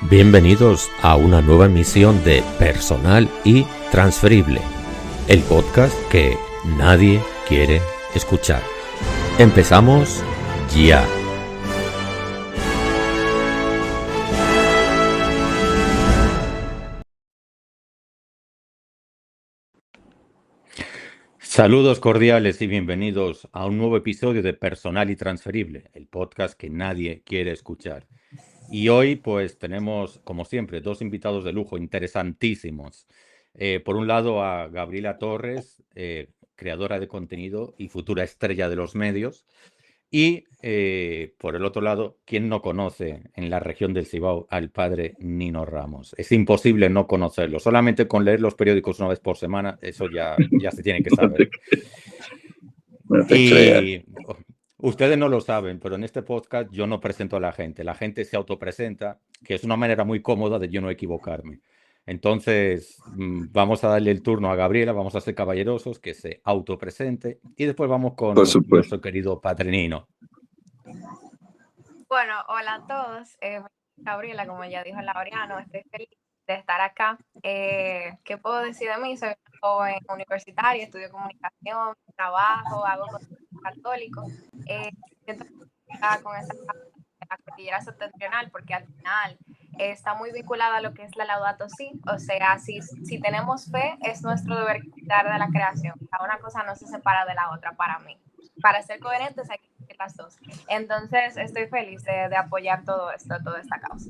Bienvenidos a una nueva emisión de Personal y Transferible, el podcast que nadie quiere escuchar. Empezamos ya. Saludos cordiales y bienvenidos a un nuevo episodio de Personal y Transferible, el podcast que nadie quiere escuchar. Y hoy pues tenemos, como siempre, dos invitados de lujo interesantísimos. Por un lado a Gabriela Torres, creadora de contenido y futura estrella de los medios. Y por el otro lado, ¿quién no conoce en la región del Cibao al padre Nino Ramos? Es imposible no conocerlo. Solamente con leer los periódicos una vez por semana, eso ya se tiene que saber. No te creas. Y ustedes no lo saben, pero en este podcast yo no presento a la gente se autopresenta, que es una manera muy cómoda de yo no equivocarme. Entonces, vamos a darle el turno a Gabriela, vamos a ser caballerosos, que se autopresente y después vamos con Por supuesto. nuestro querido padre Nino. Bueno, hola a todos. Gabriela, como ya dijo Laureano, estoy feliz de estar acá. ¿Qué puedo decir de mí? Soy una joven universitaria, estudio comunicación, trabajo, hago contenido católico. Siento con esa la cordillera septentrional porque al final está muy vinculada a lo que es la Laudato Si. O sea, si tenemos fe, es nuestro deber cuidar de la creación. Una cosa no se separa de la otra para mí. Para ser coherentes hay que decir las dos. Entonces estoy feliz de apoyar todo esto, toda esta causa.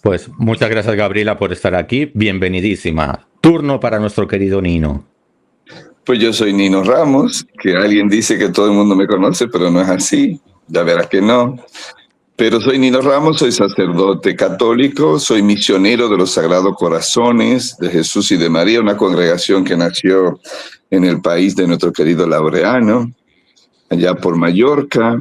Pues muchas gracias, Gabriela, por estar aquí. Bienvenidísima. Turno para nuestro querido Nino. Pues yo soy Nino Ramos, que alguien dice que todo el mundo me conoce, pero no es así. Ya verás que no. Pero soy Nino Ramos, soy sacerdote católico, soy misionero de los Sagrados Corazones de Jesús y de María, una congregación que nació en el país de nuestro querido Laureano, allá por Mallorca,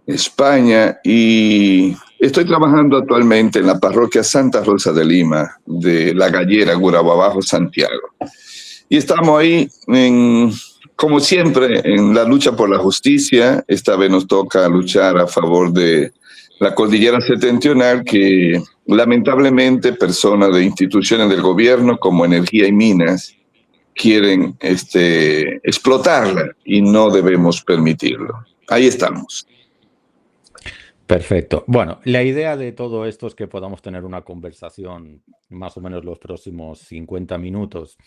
España, y estoy trabajando actualmente en la parroquia Santa Rosa de Lima, de La Gallera, Gurabajo, Santiago. Y estamos ahí, como siempre, en la lucha por la justicia. Esta vez nos toca luchar a favor de la cordillera septentrional, que lamentablemente personas de instituciones del gobierno como Energía y Minas quieren explotarla y no debemos permitirlo. Ahí estamos. Perfecto. Bueno, la idea de todo esto es que podamos tener una conversación más o menos los próximos 50 minutos,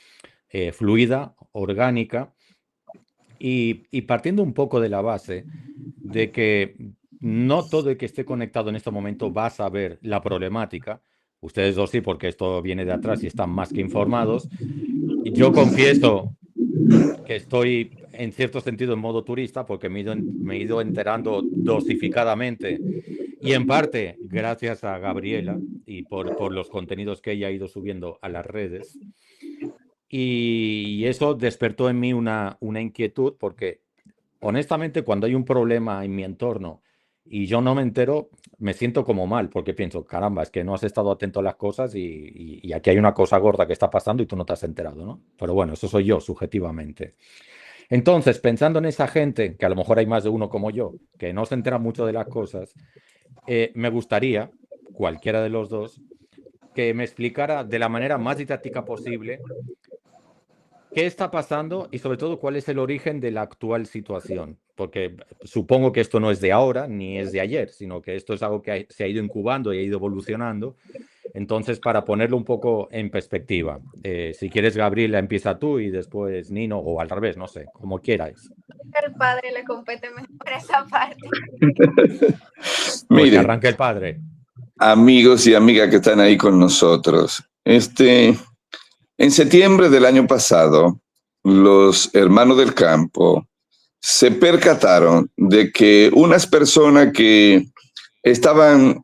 fluida, orgánica, y partiendo un poco de la base de que no todo el que esté conectado en este momento va a saber la problemática. Ustedes dos sí, porque esto viene de atrás y están más que informados. Yo confieso que estoy en cierto sentido en modo turista porque me he ido enterando dosificadamente y en parte gracias a Gabriela y por los contenidos que ella ha ido subiendo a las redes. Y eso despertó en mí una inquietud porque honestamente cuando hay un problema en mi entorno y yo no me entero, me siento como mal porque pienso, caramba, es que no has estado atento a las cosas y aquí hay una cosa gorda que está pasando y tú no te has enterado, ¿no? Pero bueno, eso soy yo subjetivamente. Entonces, pensando en esa gente, que a lo mejor hay más de uno como yo, que no se entera mucho de las cosas, me gustaría, cualquiera de los dos, que me explicara de la manera más didáctica posible qué está pasando y sobre todo cuál es el origen de la actual situación. Porque supongo que esto no es de ahora ni es de ayer, sino que esto es algo que se ha ido incubando y ha ido evolucionando. Entonces, para ponerlo un poco en perspectiva, si quieres, Gabriela, empieza tú y después Nino, o al revés, no sé, como quieras. El padre le compete mejor esa parte. Pues Mire, que arranque el padre. amigos y amigas que están ahí con nosotros, en septiembre del año pasado, los hermanos del campo se percataron de que unas personas que estaban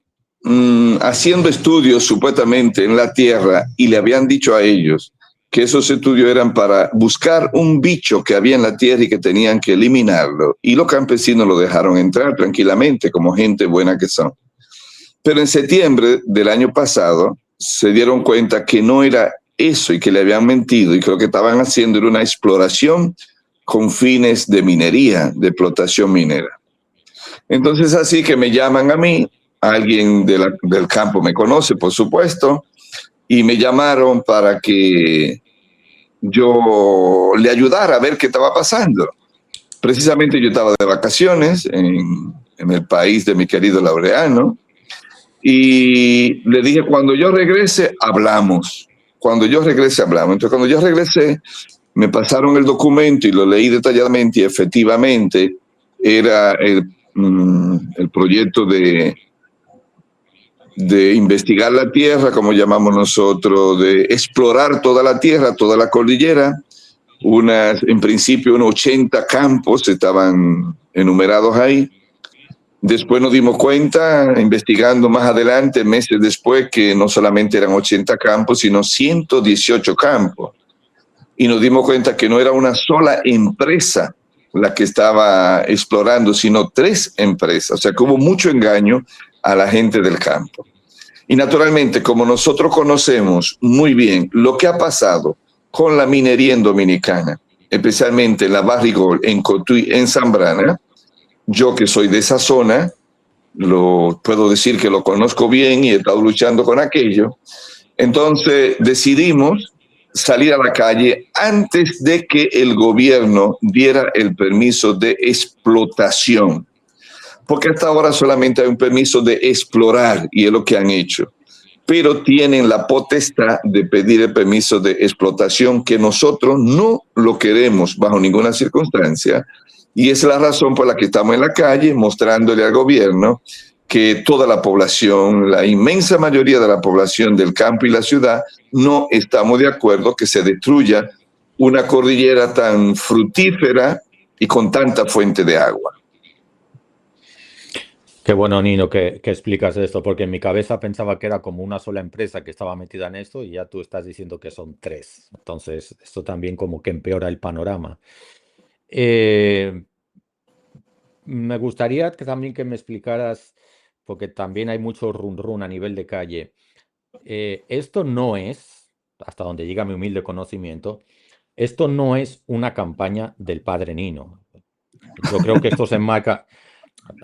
haciendo estudios supuestamente en la tierra y le habían dicho a ellos que esos estudios eran para buscar un bicho que había en la tierra y que tenían que eliminarlo. Y los campesinos lo dejaron entrar tranquilamente, como gente buena que son. Pero en septiembre del año pasado se dieron cuenta que no era eso y que le habían mentido y que lo que estaban haciendo era una exploración con fines de minería, de explotación minera. Entonces así que me llaman a mí alguien del campo me conoce, por supuesto, y me llamaron para que yo le ayudara a ver qué estaba pasando. Precisamente yo estaba de vacaciones en el país de mi querido Laureano, y le dije, cuando yo regrese, hablamos. Cuando yo regrese, hablamos. Entonces, cuando yo regresé, me pasaron el documento y lo leí detalladamente y efectivamente era el proyecto de investigar la tierra, como llamamos nosotros, de explorar toda la tierra, toda la cordillera. En principio, unos 80 campos estaban enumerados ahí. Después nos dimos cuenta, investigando más adelante, meses después, que no solamente eran 80 campos, sino 118 campos. Y nos dimos cuenta que no era una sola empresa la que estaba explorando, sino 3 empresas. O sea, que hubo mucho engaño a la gente del campo. Y naturalmente, como nosotros conocemos muy bien lo que ha pasado con la minería en Dominicana, especialmente en la Barrigol, en Cotuí, en Zambrana, yo que soy de esa zona, puedo decir que lo conozco bien y he estado luchando con aquello. Entonces decidimos salir a la calle antes de que el gobierno diera el permiso de explotación, porque hasta ahora solamente hay un permiso de explorar y es lo que han hecho, pero tienen la potestad de pedir el permiso de explotación, que nosotros no lo queremos bajo ninguna circunstancia, y es la razón por la que estamos en la calle mostrándole al gobierno que toda la población, la inmensa mayoría de la población del campo y la ciudad, no estamos de acuerdo que se destruya una cordillera tan fructífera y con tanta fuente de agua. Qué bueno, Nino, que explicas esto, porque en mi cabeza pensaba que era como una sola empresa que estaba metida en esto y ya tú estás diciendo que son 3. Entonces, esto también como que empeora el panorama. Eh, Me gustaría también que me explicaras, porque también hay mucho run run a nivel de calle. Esto no es, hasta donde llega mi humilde conocimiento, esto no es una campaña del padre Nino. Yo creo que esto se enmarca,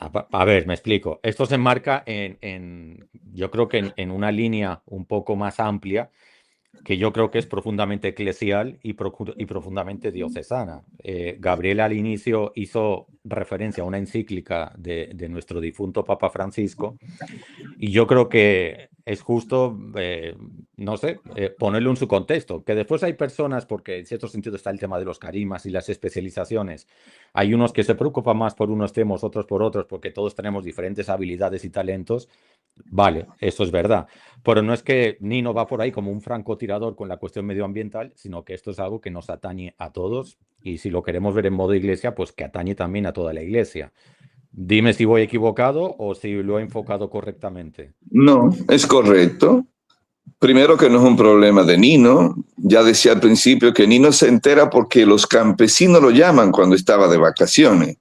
a ver, me explico. Esto se enmarca yo creo que en una línea un poco más amplia, que yo creo que es profundamente eclesial y profundamente diocesana. Gabriel al inicio hizo referencia a una encíclica de nuestro difunto Papa Francisco, y yo creo que es justo, no sé, ponerlo en su contexto. Que después hay personas, porque en cierto sentido está el tema de los carismas y las especializaciones. Hay unos que se preocupan más por unos temas, otros por otros, porque todos tenemos diferentes habilidades y talentos. Vale, eso es verdad. Pero no es que Nino va por ahí como un francotirador con la cuestión medioambiental, sino que esto es algo que nos atañe a todos. Y si lo queremos ver en modo iglesia, pues que atañe también a toda la iglesia. Dime si voy equivocado o si lo he enfocado correctamente. No, es correcto. Primero, que no es un problema de Nino. Ya decía al principio que Nino se entera porque los campesinos lo llaman cuando estaba de vacaciones.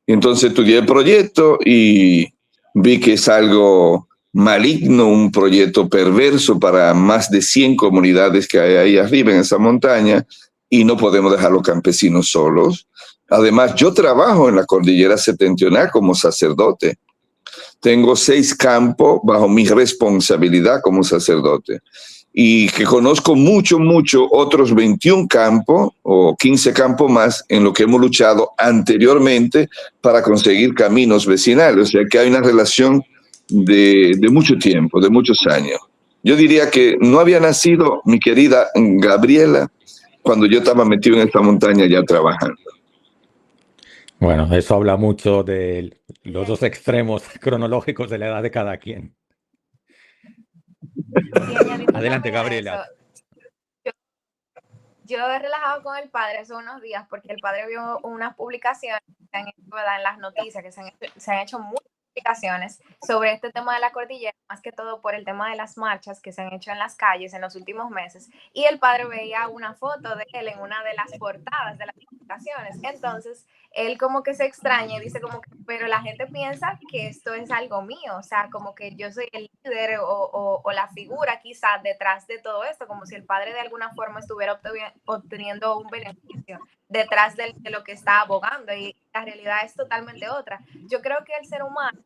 Y entonces estudié el proyecto y vi que es algo maligno, un proyecto perverso para más de 100 comunidades que hay ahí arriba en esa montaña, y no podemos dejar a los campesinos solos. Además, yo trabajo en la cordillera septentrional como sacerdote. Tengo 6 campos bajo mi responsabilidad como sacerdote, y que conozco mucho otros 21 campos o 15 campos más en lo que hemos luchado anteriormente para conseguir caminos vecinales. O sea que hay una relación de mucho tiempo, de muchos años. Yo diría que no había nacido mi querida Gabriela cuando yo estaba metido en esta montaña ya trabajando. Bueno, eso habla mucho de los dos extremos cronológicos de la edad de cada quien. Sí, añadiendo Adelante, también a eso, Gabriela. yo he relajado con el padre hace unos días porque el padre vio unas publicaciones que se han hecho, ¿verdad?, en las noticias, que se han hecho muchas publicaciones sobre este tema de la cordillera, más que todo por el tema de las marchas que se han hecho en las calles en los últimos meses. Y el padre veía una foto de él en una de las portadas de las publicaciones. Entonces, él como que se extraña y dice como que, pero la gente piensa que esto es algo mío, o sea, como que yo soy el líder o la figura quizás detrás de todo esto, como si el padre de alguna forma estuviera obteniendo un beneficio detrás de lo que está abogando, y la realidad es totalmente otra. Yo creo que el ser humano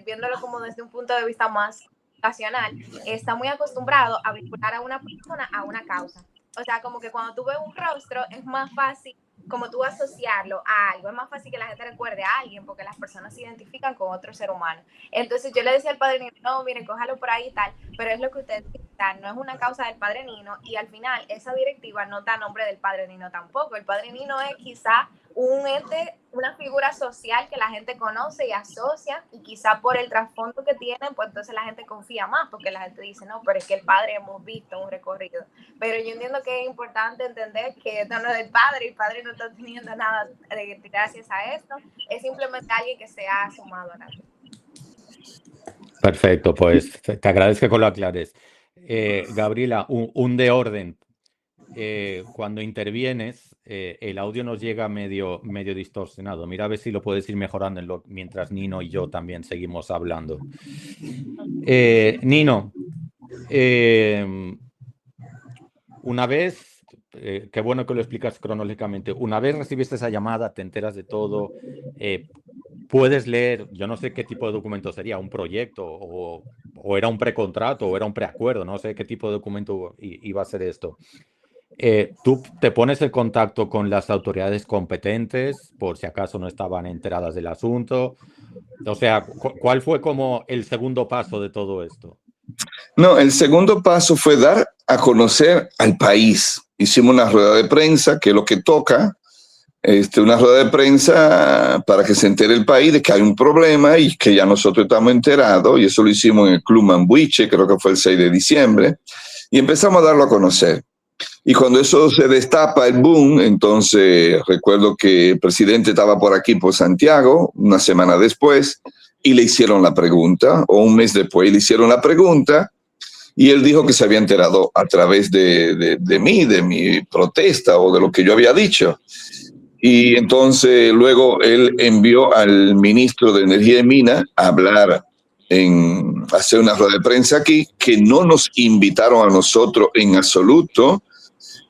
viéndolo como desde un punto de vista más ocasional, está muy acostumbrado a vincular a una persona a una causa. O sea, como que cuando tú ves un rostro es más fácil como tú asociarlo a algo, es más fácil que la gente recuerde a alguien porque las personas se identifican con otro ser humano. Entonces yo le decía al Padre Nino, no, mire, cójalo por ahí y tal, pero es lo que usted dice, no es una causa del Padre Nino y al final esa directiva no da nombre del Padre Nino tampoco. El Padre Nino es quizá un ente, una figura social que la gente conoce y asocia y quizá por el trasfondo que tienen, pues entonces la gente confía más porque la gente dice, no, pero es que el Padre hemos visto un recorrido. Pero yo entiendo que es importante entender que esto no es del Padre, el Padre no está teniendo nada gracias a esto, es simplemente alguien que se ha sumado a la vida. Perfecto, pues te agradezco que lo aclares. Gabriela, un de orden. Cuando intervienes, el audio nos llega medio distorsionado. Mira a ver si lo puedes ir mejorando mientras Nino y yo también seguimos hablando. Nino, una vez, qué bueno que lo explicas cronológicamente, una vez recibiste esa llamada, te enteras de todo, puedes leer, yo no sé qué tipo de documento sería, un proyecto o era un precontrato o era un preacuerdo, no sé qué tipo de documento iba a ser esto. Tú te pones en contacto con las autoridades competentes por si acaso no estaban enteradas del asunto. O sea, ¿cuál fue como el segundo paso de todo esto? No, el segundo paso fue dar a conocer al país. Hicimos una rueda de prensa, que es lo que toca, una rueda de prensa para que se entere el país de que hay un problema y que ya nosotros estamos enterados, y eso lo hicimos en el Club Mambuiche, creo que fue el 6 de diciembre, y empezamos a darlo a conocer. Y cuando eso se destapa, el boom, entonces recuerdo que el presidente estaba por aquí, por Santiago, una semana después, y le hicieron la pregunta, o un mes después le hicieron la pregunta, y él dijo que se había enterado a través de mí, de mi protesta o de lo que yo había dicho. Y entonces luego él envió al ministro de Energía y Minas a hablar, hacer una rueda de prensa aquí, que no nos invitaron a nosotros en absoluto.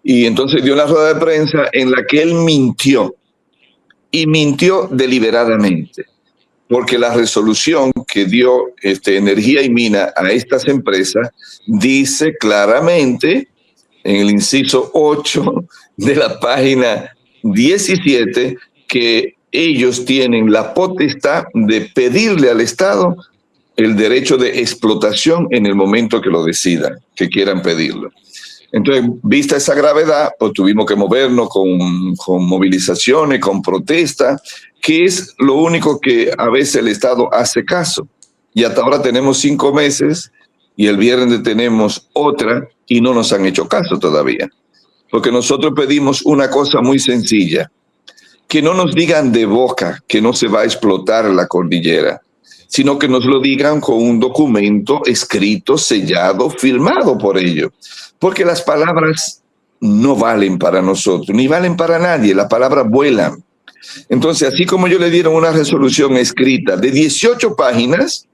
Y entonces dio una rueda de prensa en la que él mintió, y mintió deliberadamente, porque la resolución que dio Energía y Minas a estas empresas dice claramente en el inciso 8 de la página 17 que ellos tienen la potestad de pedirle al Estado el derecho de explotación en el momento que lo decidan, que quieran pedirlo. Entonces, vista esa gravedad, pues tuvimos que movernos con movilizaciones, con protestas, que es lo único que a veces el Estado hace caso. Y hasta ahora tenemos 5 meses y el viernes tenemos otra y no nos han hecho caso todavía. Porque nosotros pedimos una cosa muy sencilla, que no nos digan de boca que no se va a explotar la cordillera, sino que nos lo digan con un documento escrito, sellado, firmado por ellos. Porque las palabras no valen para nosotros, ni valen para nadie, las palabras vuelan. Entonces, así como yo le dieron una resolución escrita de 18 páginas,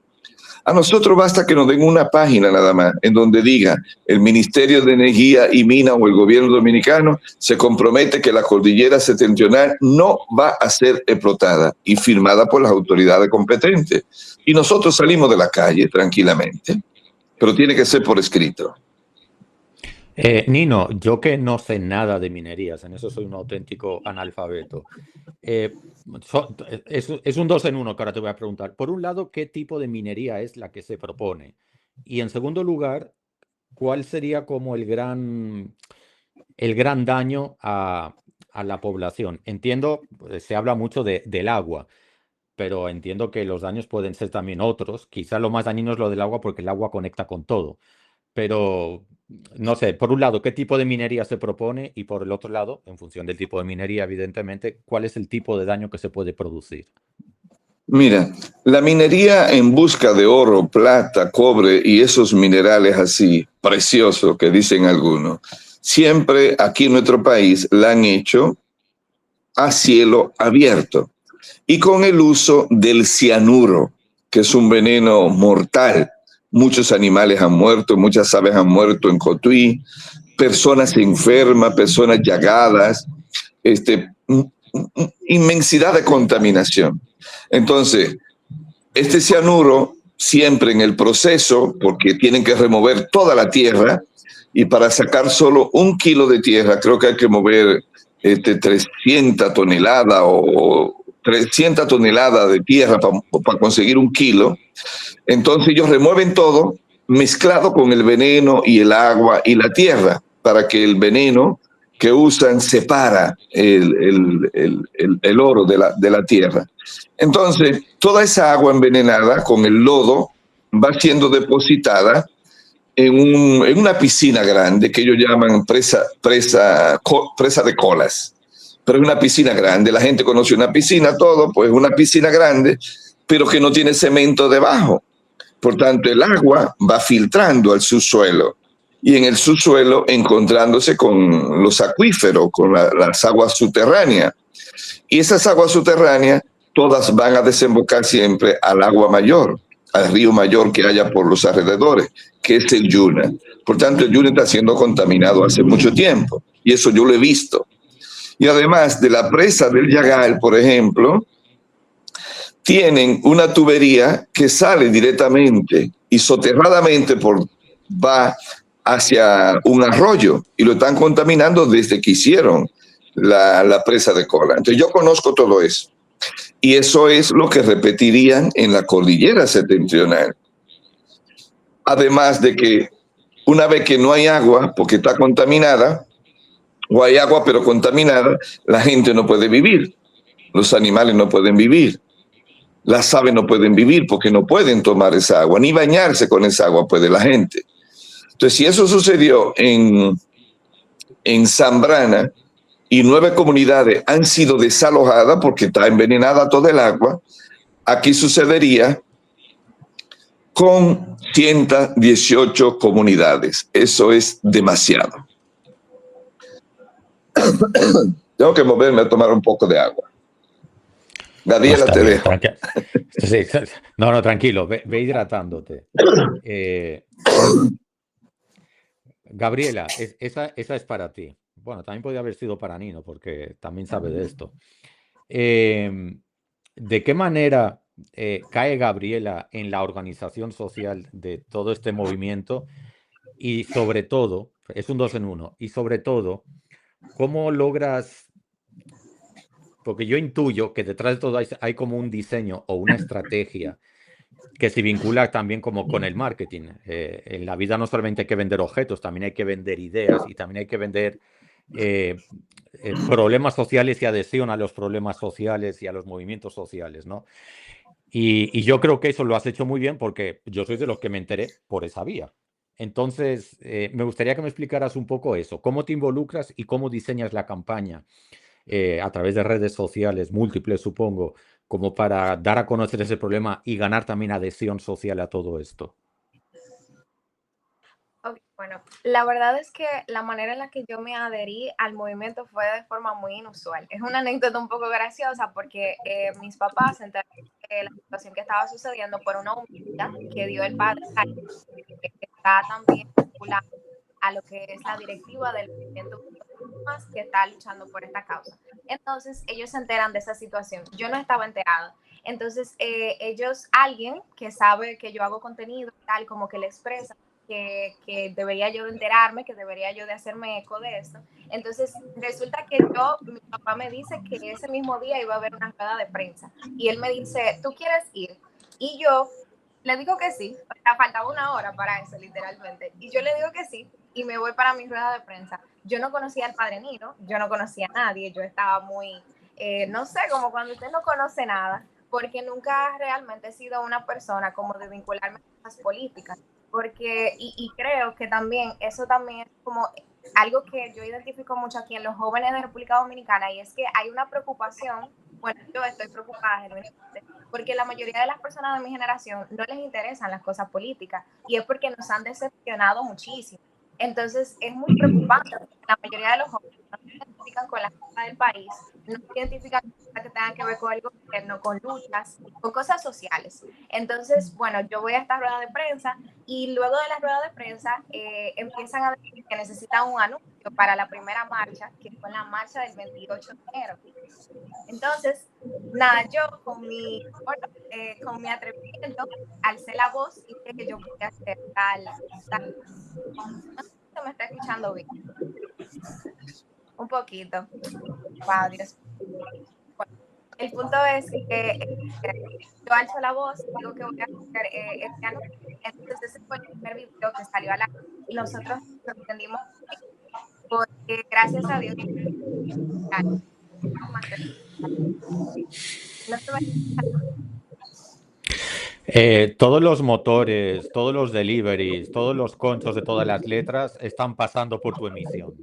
a nosotros basta que nos den una página nada más, en donde diga el Ministerio de Energía y Minas o el gobierno dominicano se compromete que la cordillera septentrional no va a ser explotada, y firmada por las autoridades competentes. Y nosotros salimos de la calle tranquilamente, pero tiene que ser por escrito. Nino, yo que no sé nada de minerías, en eso soy un auténtico analfabeto. Es un 2 en 1 que ahora te voy a preguntar. Por un lado, ¿qué tipo de minería es la que se propone? Y en segundo lugar, ¿cuál sería como el gran daño a la población? Entiendo, se habla mucho del agua, pero entiendo que los daños pueden ser también otros. Quizá lo más dañino es lo del agua porque el agua conecta con todo. Pero, no sé, por un lado, ¿qué tipo de minería se propone? Y por el otro lado, en función del tipo de minería, evidentemente, ¿cuál es el tipo de daño que se puede producir? Mira, la minería en busca de oro, plata, cobre y esos minerales así preciosos que dicen algunos, siempre aquí en nuestro país la han hecho a cielo abierto y con el uso del cianuro, que es un veneno mortal. Muchos animales han muerto, muchas aves han muerto en Cotuí, personas enfermas, personas llagadas, inmensidad de contaminación. Entonces, este cianuro siempre en el proceso, porque tienen que remover toda la tierra, y para sacar solo 1 kilo de tierra, creo que hay que mover 300 toneladas o 300 toneladas de tierra para conseguir 1 kilo. Entonces ellos remueven todo mezclado con el veneno y el agua y la tierra, para que el veneno que usan separa el oro de la tierra. Entonces, toda esa agua envenenada con el lodo va siendo depositada en una piscina grande que ellos llaman presa de colas. Pero es una piscina grande, la gente conoce una piscina, todo, pues una piscina grande, pero que no tiene cemento debajo. Por tanto, el agua va filtrando al subsuelo y en el subsuelo encontrándose con los acuíferos, con las aguas subterráneas. Y esas aguas subterráneas todas van a desembocar siempre al agua mayor, al río mayor que haya por los alrededores, que es el Yuna. Por tanto, el Yuna está siendo contaminado hace mucho tiempo y eso yo lo he visto. Y además de la presa del Yagal, por ejemplo, tienen una tubería que sale directamente y soterradamente va hacia un arroyo y lo están contaminando desde que hicieron la presa de Cola. Entonces yo conozco todo eso. Y eso es lo que repetirían en la cordillera septentrional. Además de que una vez que no hay agua porque está contaminada, o hay agua pero contaminada, la gente no puede vivir, los animales no pueden vivir, las aves no pueden vivir porque no pueden tomar esa agua, ni bañarse con esa agua puede la gente. Entonces, si eso sucedió en Zambrana y 9 comunidades han sido desalojadas porque está envenenada toda el agua, aquí sucedería con 118 comunidades. Eso es demasiado. Tengo que moverme a tomar un poco de agua. Gabriela, No, te bien, dejo. Sí, no, tranquilo, ve hidratándote. Gabriela, esa es para ti. Bueno, también podría haber sido para Nino, porque también sabe de esto. ¿De qué manera cae Gabriela en la organización social de todo este movimiento? Y sobre todo, es un 2 en 1, y sobre todo, ¿cómo logras? Porque yo intuyo que detrás de todo hay como un diseño o una estrategia que se vincula también como con el marketing. En la vida no solamente hay que vender objetos, también hay que vender ideas y también hay que vender problemas sociales y adhesión a los problemas sociales y a los movimientos sociales, ¿no? Y yo creo que eso lo has hecho muy bien porque yo soy de los que me enteré por esa vía. Entonces, me gustaría que me explicaras un poco eso, cómo te involucras y cómo diseñas la campaña a través de redes sociales múltiples, supongo, como para dar a conocer ese problema y ganar también adhesión social a todo esto. Okay, bueno, la verdad es que la manera en la que yo me adherí al movimiento fue de forma muy inusual. Es una anécdota un poco graciosa porque mis papás se enteraron de la situación que estaba sucediendo por una humildad que dio el padre, que está también vinculado a lo que es la directiva del movimiento que está luchando por esta causa. Entonces ellos se enteran de esa situación. Yo no estaba enterada. Entonces ellos, alguien que sabe que yo hago contenido, tal como que le expresa que debería yo de enterarme, que debería yo de hacerme eco de esto. Entonces resulta que mi papá me dice que ese mismo día iba a haber una rueda de prensa y él me dice, ¿tú quieres ir? Y yo le digo que sí, o sea, faltaba una hora para eso, literalmente. Y yo le digo que sí y me voy para mi rueda de prensa. Yo no conocía al padre Nino, yo no conocía a nadie, yo estaba muy, no sé, como cuando usted no conoce nada, porque nunca realmente he sido una persona como de vincularme a las políticas, porque, y creo que también, eso también es como algo que yo identifico mucho aquí en los jóvenes de República Dominicana, y es que hay una preocupación, bueno, yo estoy preocupada genuinamente, porque la mayoría de las personas de mi generación no les interesan las cosas políticas, y es porque nos han decepcionado muchísimo. Entonces, es muy preocupante. La mayoría de los jóvenes no se identifican con la causa del país, no se identifican con cosas que tengan que ver con el gobierno, con luchas, con cosas sociales. Entonces, bueno, yo voy a esta rueda de prensa y luego de la rueda de prensa empiezan a decir que necesitan un anuncio para la primera marcha, que fue la marcha del 28 de enero. Entonces, nada, yo con mi atrevimiento alcé la voz y dije que yo podía hacer tal. No sé si me está escuchando bien. Un poquito. Wow, Dios. Bueno, el punto es que yo alzo la voz, digo que voy a hacer este anuncio. Entonces ese fue el primer video que salió a la y nosotros nos entendimos porque gracias a Dios no se Todos los motores, todos los deliveries, todos los conchos de todas las letras están pasando por tu emisión.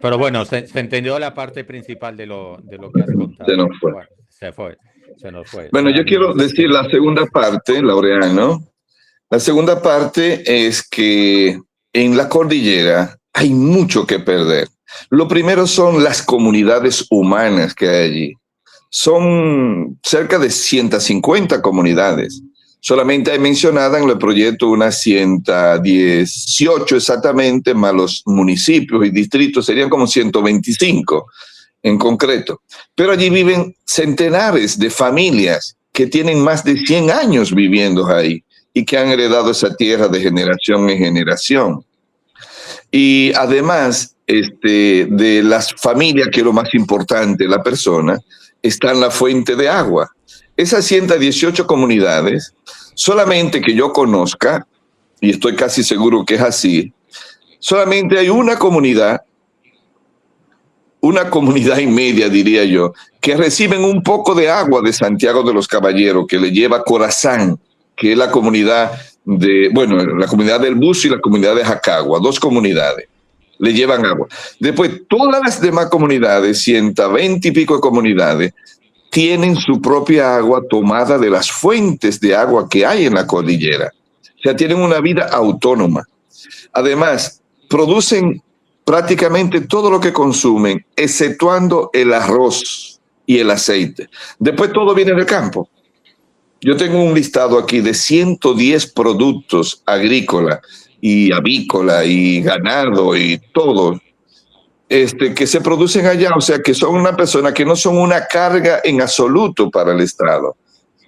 Pero bueno, se entendió la parte principal de lo que has contado. Se nos fue. Bueno, se nos fue. Bueno, yo quiero decir la segunda parte, Laureano. La segunda parte es que en la cordillera hay mucho que perder. Lo primero son las comunidades humanas que hay allí. Son cerca de 150 comunidades. Solamente hay mencionada en el proyecto unas 118 exactamente, más los municipios y distritos serían como 125 en concreto. Pero allí viven centenares de familias que tienen más de 100 años viviendo ahí y que han heredado esa tierra de generación en generación. Y además de las familias, que es lo más importante, la persona, está en la fuente de agua. Esas 118 comunidades, solamente que yo conozca, y estoy casi seguro que es así, solamente hay una comunidad y media, diría yo, que reciben un poco de agua de Santiago de los Caballeros, que le lleva Corazán, que es la comunidad la comunidad del Bucio y la comunidad de Jacagua, 2 comunidades, le llevan agua. Después, todas las demás comunidades, 120 y pico de comunidades, tienen su propia agua tomada de las fuentes de agua que hay en la cordillera. O sea, tienen una vida autónoma. Además, producen prácticamente todo lo que consumen, exceptuando el arroz y el aceite. Después todo viene del campo. Yo tengo un listado aquí de 110 productos agrícolas y avícola y ganado y todo que se producen allá, o sea, que son una persona que no son una carga en absoluto para el Estado.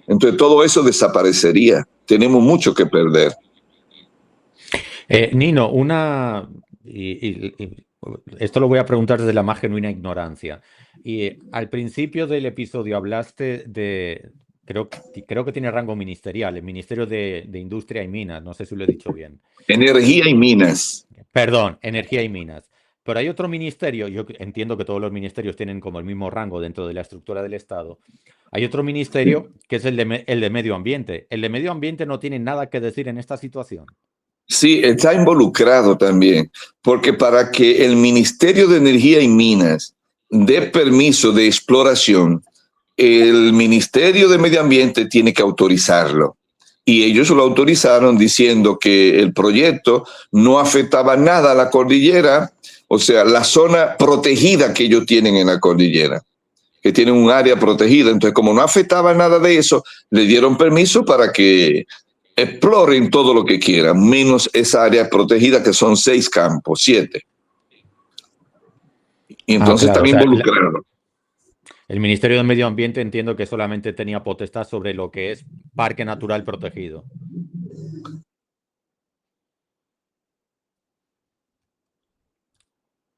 Entonces todo eso desaparecería. Tenemos mucho que perder. Nino, esto lo voy a preguntar desde la más genuina ignorancia. Y al principio del episodio hablaste de, creo que tiene rango ministerial, el Ministerio de Industria y Minas, no sé si lo he dicho bien. Energía y Minas. Perdón, Energía y Minas. Pero hay otro ministerio, yo entiendo que todos los ministerios tienen como el mismo rango dentro de la estructura del Estado. Hay otro ministerio que es el de Medio Ambiente. ¿El de Medio Ambiente no tiene nada que decir en esta situación? Sí, está involucrado también, porque para que el Ministerio de Energía y Minas dé permiso de exploración, el Ministerio de Medio Ambiente tiene que autorizarlo. Y ellos lo autorizaron diciendo que el proyecto no afectaba nada a la cordillera, o sea, la zona protegida que ellos tienen en la cordillera, que tienen un área protegida. Entonces, como no afectaba nada de eso, le dieron permiso para que exploren todo lo que quieran, menos esa área protegida que son 6 campos, 7. Y entonces claro, están involucrados. El Ministerio de Medio Ambiente entiendo que solamente tenía potestad sobre lo que es Parque Natural Protegido.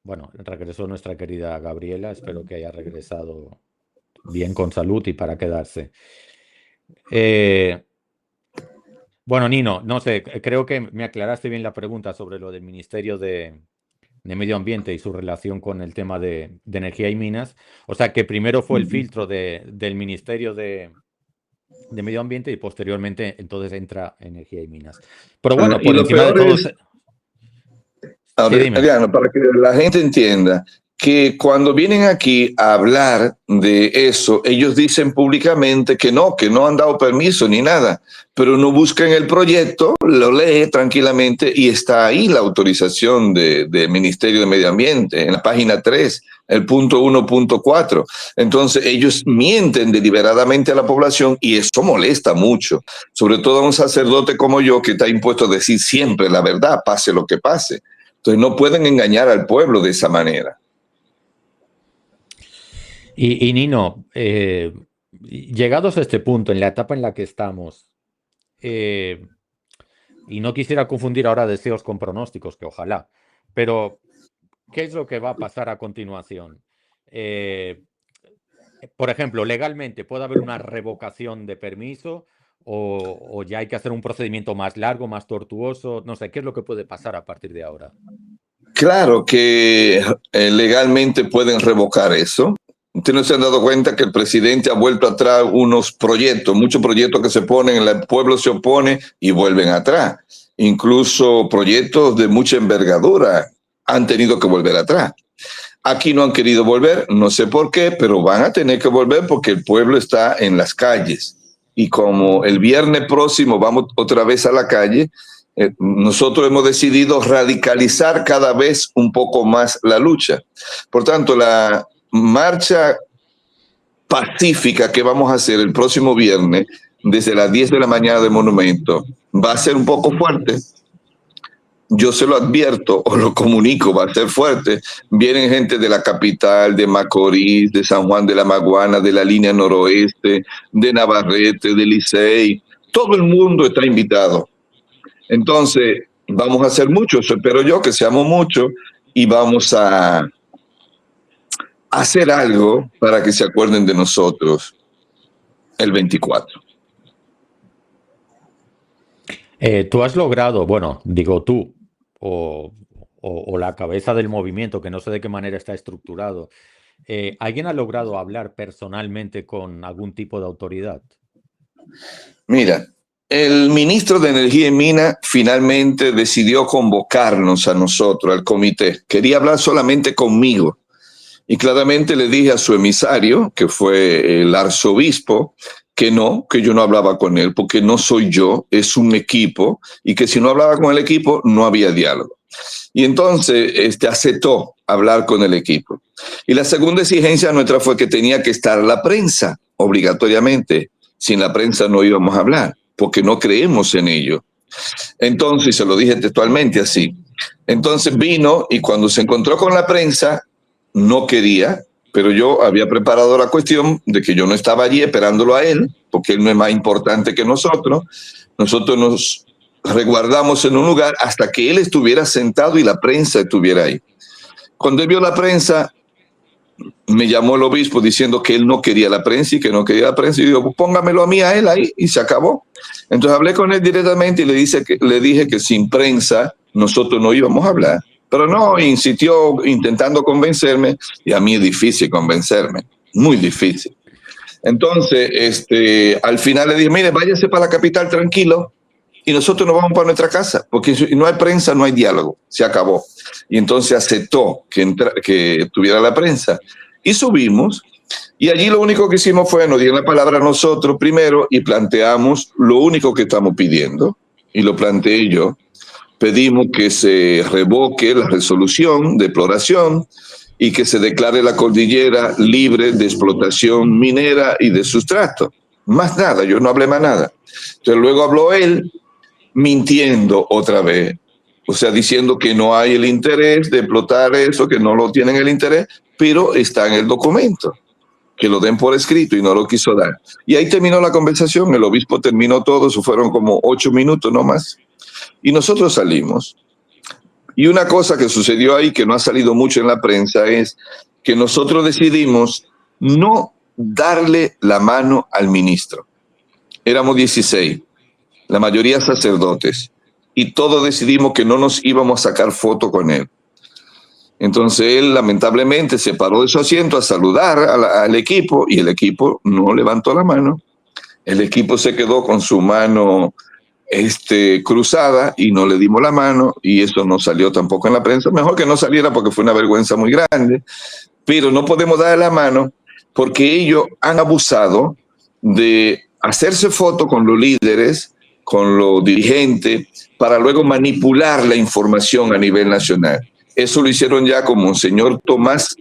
Bueno, regresó nuestra querida Gabriela, espero que haya regresado bien con salud y para quedarse. Bueno, Nino, no sé, creo que me aclaraste bien la pregunta sobre lo del Ministerio de Medio Ambiente y su relación con el tema de energía y minas. O sea, que primero fue el filtro del Ministerio de Medio Ambiente y posteriormente entonces entra energía y minas. Pero bueno, por encima de todo... Adriano, para que la gente entienda, que cuando vienen aquí a hablar de eso, ellos dicen públicamente que no han dado permiso ni nada, pero no buscan el proyecto, lo lee tranquilamente y está ahí la autorización del Ministerio de Medio Ambiente, en la página 3, el punto 1.4. Entonces ellos mienten deliberadamente a la población y eso molesta mucho, sobre todo a un sacerdote como yo que está impuesto a decir siempre la verdad, pase lo que pase. Entonces no pueden engañar al pueblo de esa manera. Y Nino, llegados a este punto, en la etapa en la que estamos, y no quisiera confundir ahora deseos con pronósticos, que ojalá, pero ¿qué es lo que va a pasar a continuación? Por ejemplo, legalmente, ¿puede haber una revocación de permiso o ya hay que hacer un procedimiento más largo, más tortuoso? No sé, ¿qué es lo que puede pasar a partir de ahora? Claro que legalmente pueden revocar eso. Ustedes no se han dado cuenta que el presidente ha vuelto atrás unos proyectos, muchos proyectos que se ponen, el pueblo se opone y vuelven atrás. Incluso proyectos de mucha envergadura han tenido que volver atrás. Aquí no han querido volver, no sé por qué, pero van a tener que volver porque el pueblo está en las calles. Y como el viernes próximo vamos otra vez a la calle, nosotros hemos decidido radicalizar cada vez un poco más la lucha. Por tanto, la marcha pacífica que vamos a hacer el próximo viernes desde las 10 de la mañana del monumento va a ser un poco fuerte. Yo se lo advierto o lo comunico, va a ser fuerte. Vienen gente de la capital, de Macorís, de San Juan de la Maguana, de la línea noroeste, de Navarrete, de Licey. Todo el mundo está invitado. Entonces, vamos a hacer mucho, espero yo que seamos muchos y vamos a hacer algo para que se acuerden de nosotros el 24. Tú has logrado, bueno, digo tú, o la cabeza del movimiento, que no sé de qué manera está estructurado, ¿alguien ha logrado hablar personalmente con algún tipo de autoridad? Mira, el ministro de Energía y Minas finalmente decidió convocarnos a nosotros, al comité. Quería hablar solamente conmigo. Y claramente le dije a su emisario, que fue el arzobispo, que yo no hablaba con él, porque no soy yo, es un equipo, y que si no hablaba con el equipo, no había diálogo. Y entonces aceptó hablar con el equipo. Y la segunda exigencia nuestra fue que tenía que estar la prensa, obligatoriamente. Sin la prensa no íbamos a hablar, porque no creemos en ello. Entonces, se lo dije textualmente así. Entonces vino y cuando se encontró con la prensa, no quería, pero yo había preparado la cuestión de que yo no estaba allí esperándolo a él, porque él no es más importante que nosotros. Nosotros nos resguardamos en un lugar hasta que él estuviera sentado y la prensa estuviera ahí. Cuando él vio la prensa, me llamó el obispo diciendo que él no quería la prensa y que no quería la prensa. Y yo digo, póngamelo a mí, a él ahí, y se acabó. Entonces hablé con él directamente y le dije que sin prensa nosotros no íbamos a hablar. Pero no, insistió intentando convencerme y a mí es difícil convencerme, muy difícil. Entonces, al final le dije, mire, váyase para la capital tranquilo y nosotros nos vamos para nuestra casa, porque si no hay prensa, no hay diálogo, se acabó. Y entonces aceptó que tuviera la prensa y subimos y allí lo único que hicimos fue, nos dieron la palabra a nosotros primero y planteamos lo único que estamos pidiendo y lo planteé yo. Pedimos que se revoque la resolución de exploración y que se declare la cordillera libre de explotación minera y de sustrato. Más nada, yo no hablé más nada. Entonces luego habló él mintiendo otra vez, o sea, diciendo que no hay el interés de explotar eso, que no lo tienen el interés, pero está en el documento, que lo den por escrito y no lo quiso dar. Y ahí terminó la conversación, el obispo terminó todo, eso fueron como 8 minutos no más. Y nosotros salimos. Y una cosa que sucedió ahí, que no ha salido mucho en la prensa, es que nosotros decidimos no darle la mano al ministro. Éramos 16, la mayoría sacerdotes, y todos decidimos que no nos íbamos a sacar foto con él. Entonces él lamentablemente se paró de su asiento a saludar al equipo, y el equipo no levantó la mano. El equipo se quedó con su mano cruzada y no le dimos la mano y eso no salió tampoco en la prensa. Mejor que no saliera porque fue una vergüenza muy grande, pero no podemos dar la mano porque ellos han abusado de hacerse fotos con los líderes, con los dirigentes, para luego manipular la información a nivel nacional. Eso lo hicieron ya con Monseñor Tomás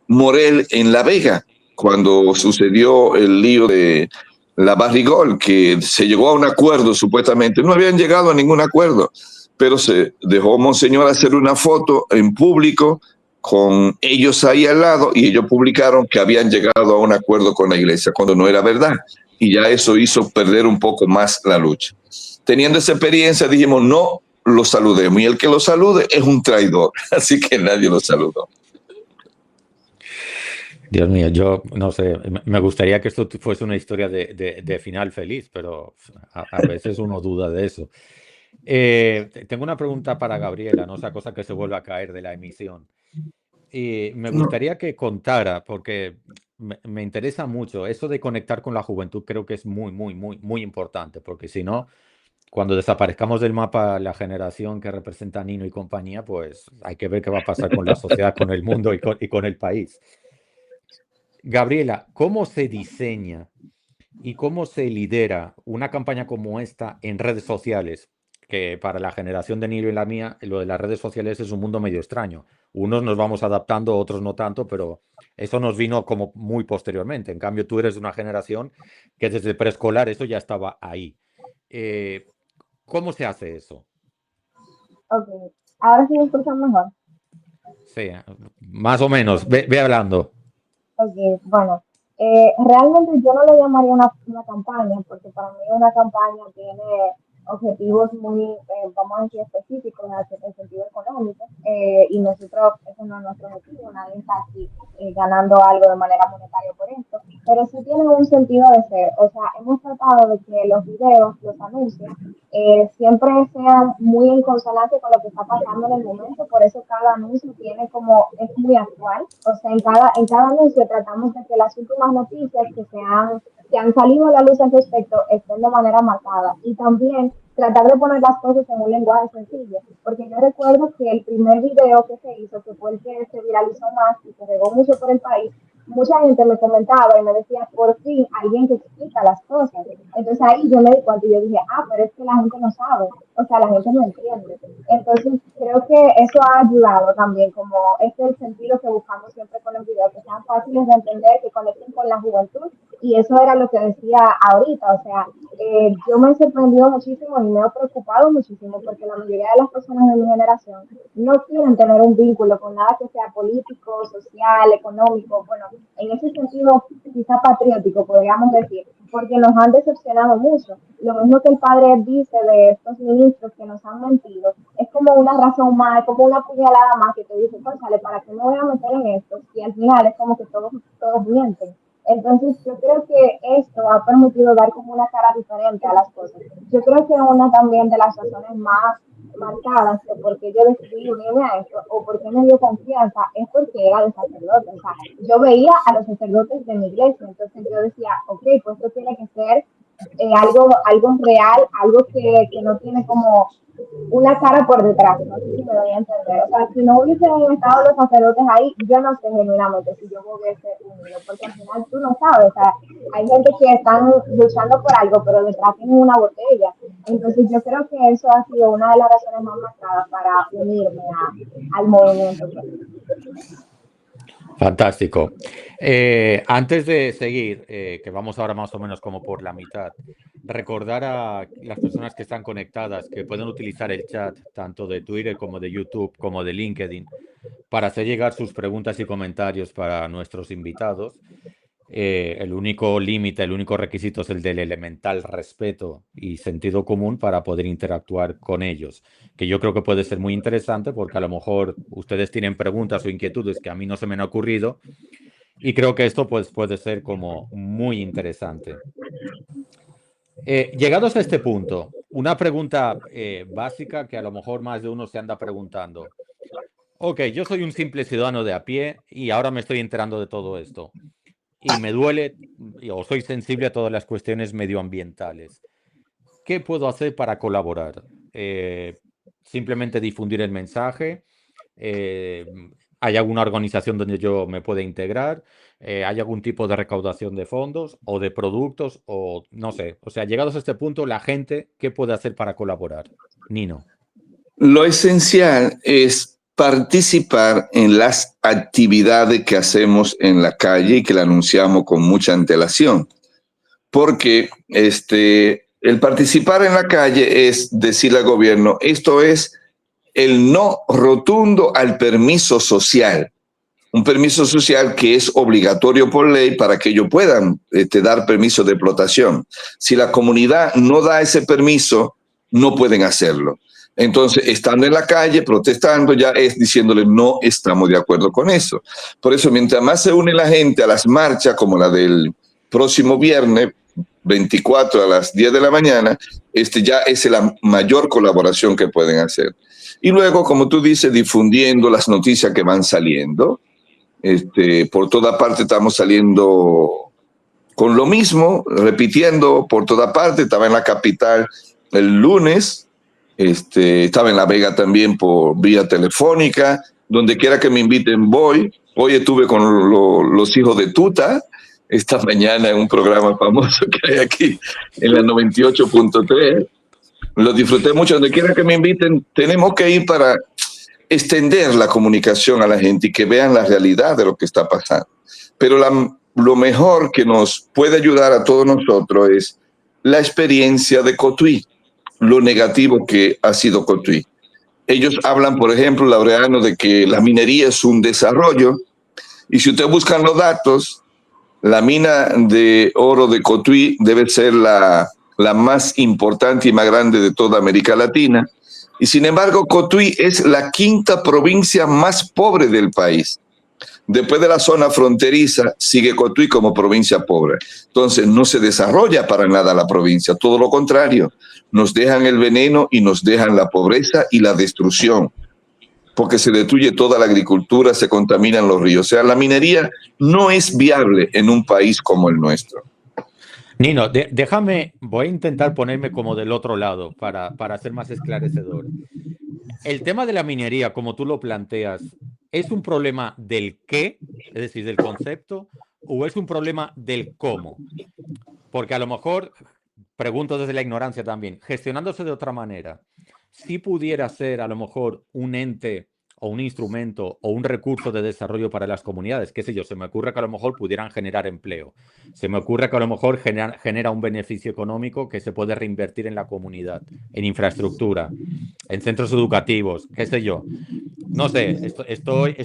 Morel en La Vega, cuando sucedió el lío de la Barrigol, que se llegó a un acuerdo supuestamente. No habían llegado a ningún acuerdo, pero se dejó Monseñor hacer una foto en público con ellos ahí al lado y ellos publicaron que habían llegado a un acuerdo con la iglesia, cuando no era verdad. Y ya eso hizo perder un poco más la lucha. Teniendo esa experiencia, dijimos, no lo saludemos. Y el que lo salude es un traidor. Así que nadie lo saludó. Dios mío, yo no sé, me gustaría que esto fuese una historia de final feliz, pero a veces uno duda de eso. Tengo una pregunta para Gabriela, no sea cosa que se vuelva a caer de la emisión. Y me gustaría que contara, porque me interesa mucho, eso de conectar con la juventud creo que es muy, muy, muy, muy importante, porque si no, cuando desaparezcamos del mapa la generación que representa a Nino y compañía, pues hay que ver qué va a pasar con la sociedad, con el mundo y con el país. Gabriela, ¿cómo se diseña y cómo se lidera una campaña como esta en redes sociales? Que para la generación de Nilo y la mía, lo de las redes sociales es un mundo medio extraño. Unos nos vamos adaptando, otros no tanto, pero eso nos vino como muy posteriormente. En cambio, tú eres de una generación que desde preescolar eso ya estaba ahí. Eh, ¿Cómo se hace eso? Ok, ahora sí me escuchan mejor. Sí, más o menos. Ve hablando. Ok, bueno, realmente yo no lo llamaría una campaña, porque para mí una campaña tiene objetivos muy, vamos a decir, específicos en sentido económico, y nosotros, eso no es nuestro objetivo, nadie está aquí ganando algo de manera monetaria por esto, pero sí tienen un sentido de ser, o sea, hemos tratado de que los videos, los anuncios, siempre sean muy en consonancia con lo que está pasando en el momento, por eso cada anuncio tiene como, es muy actual, o sea, en cada anuncio tratamos de que las últimas noticias que han salido a la luz al respecto estén de manera marcada y también tratar de poner las cosas en un lenguaje sencillo, porque yo recuerdo que el primer video que se hizo, que fue el que se viralizó más y se regó mucho por el país, mucha gente me comentaba y me decía, por fin, alguien que explica las cosas. Entonces ahí yo me di cuenta y yo dije, pero es que la gente no sabe, o sea, la gente no entiende. Entonces creo que eso ha ayudado también, como este es el sentido que buscamos siempre con los videos, que sean fáciles de entender, que conecten con la juventud, y eso era lo que decía ahorita, o sea, yo me he sorprendido muchísimo y me he preocupado muchísimo porque la mayoría de las personas de mi generación no quieren tener un vínculo con nada que sea político, social, económico, bueno, en ese sentido quizá patriótico, podríamos decir, porque nos han decepcionado mucho. Lo mismo que el padre dice de estos ministros que nos han mentido, es como una razón más, es como una puñalada más que te dice, sale, ¿para qué me voy a meter en esto? Y al final es como que todos mienten. Entonces yo creo que esto ha permitido dar como una cara diferente a las cosas. Yo creo que una también de las razones más marcadas de por qué yo decidí unirme a esto o por qué me dio confianza es porque era de sacerdote. O sea, yo veía a los sacerdotes de mi iglesia, entonces yo decía, ok, pues esto tiene que ser algo real, algo que no tiene como una cara por detrás, no sé si me doy a entender. O sea, si no hubiesen estado los sacerdotes ahí, yo no sé genuinamente si yo me hubiese unido, porque al final tú no sabes, o sea, hay gente que están luchando por algo, pero detrás tienen una botella. Entonces yo creo que eso ha sido una de las razones más marcadas para unirme al movimiento. Fantástico. Antes de seguir, que vamos ahora más o menos como por la mitad, recordar a las personas que están conectadas que pueden utilizar el chat tanto de Twitter como de YouTube como de LinkedIn para hacer llegar sus preguntas y comentarios para nuestros invitados. El único límite, el único requisito es el del elemental respeto y sentido común para poder interactuar con ellos, que yo creo que puede ser muy interesante porque a lo mejor ustedes tienen preguntas o inquietudes que a mí no se me han ocurrido y creo que esto pues, puede ser como muy interesante. Llegados a este punto, una pregunta básica que a lo mejor más de uno se anda preguntando. Ok, yo soy un simple ciudadano de a pie y ahora me estoy enterando de todo esto. Y me duele o soy sensible a todas las cuestiones medioambientales. ¿qué puedo hacer para colaborar? Simplemente difundir el mensaje. ¿Hay alguna organización donde yo me pueda integrar? ¿Hay algún tipo de recaudación de fondos o de productos? O no sé. O sea, llegados a este punto, la gente, ¿qué puede hacer para colaborar? Nino. Lo esencial es participar en las actividades que hacemos en la calle y que la anunciamos con mucha antelación. Porque el participar en la calle es decirle al gobierno, esto es el no rotundo al permiso social. Un permiso social que es obligatorio por ley para que ellos puedan dar permiso de explotación. Si la comunidad no da ese permiso, no pueden hacerlo. Entonces, estando en la calle, protestando, ya es diciéndole no estamos de acuerdo con eso. Por eso, mientras más se une la gente a las marchas, como la del próximo viernes, 24 a las 10 de la mañana, ya es la mayor colaboración que pueden hacer. Y luego, como tú dices, difundiendo las noticias que van saliendo. Por toda parte estamos saliendo con lo mismo, repitiendo por toda parte. Estaba en la capital el lunes, estaba en La Vega también por vía telefónica. Donde quiera que me inviten voy. Hoy estuve con los hijos de Tuta, esta mañana en un programa famoso que hay aquí en la 98.3. Lo disfruté mucho. Donde quiera que me inviten, tenemos que ir para extender la comunicación a la gente y que vean la realidad de lo que está pasando. Pero lo mejor que nos puede ayudar a todos nosotros es la experiencia de Cotuí, lo negativo que ha sido Cotuí. Ellos hablan, por ejemplo, Laureano, de que la minería es un desarrollo, y si ustedes buscan los datos, la mina de oro de Cotuí debe ser la más importante y más grande de toda América Latina. Y sin embargo, Cotuí es la quinta provincia más pobre del país. Después de la zona fronteriza, sigue Cotuí como provincia pobre. Entonces, no se desarrolla para nada la provincia, todo lo contrario. Nos dejan el veneno y nos dejan la pobreza y la destrucción, porque se destruye toda la agricultura, se contaminan los ríos. O sea, la minería no es viable en un país como el nuestro. Nino, déjame, voy a intentar ponerme como del otro lado para ser más esclarecedor. El tema de la minería, como tú lo planteas, ¿es un problema del qué, es decir, del concepto, o es un problema del cómo? Porque a lo mejor, pregunto desde la ignorancia también, gestionándose de otra manera, si pudiera ser a lo mejor un ente o un instrumento o un recurso de desarrollo para las comunidades, qué sé yo, se me ocurre que a lo mejor pudieran generar empleo, se me ocurre que a lo mejor genera un beneficio económico que se puede reinvertir en la comunidad, en infraestructura, en centros educativos, qué sé yo. No sé, estoy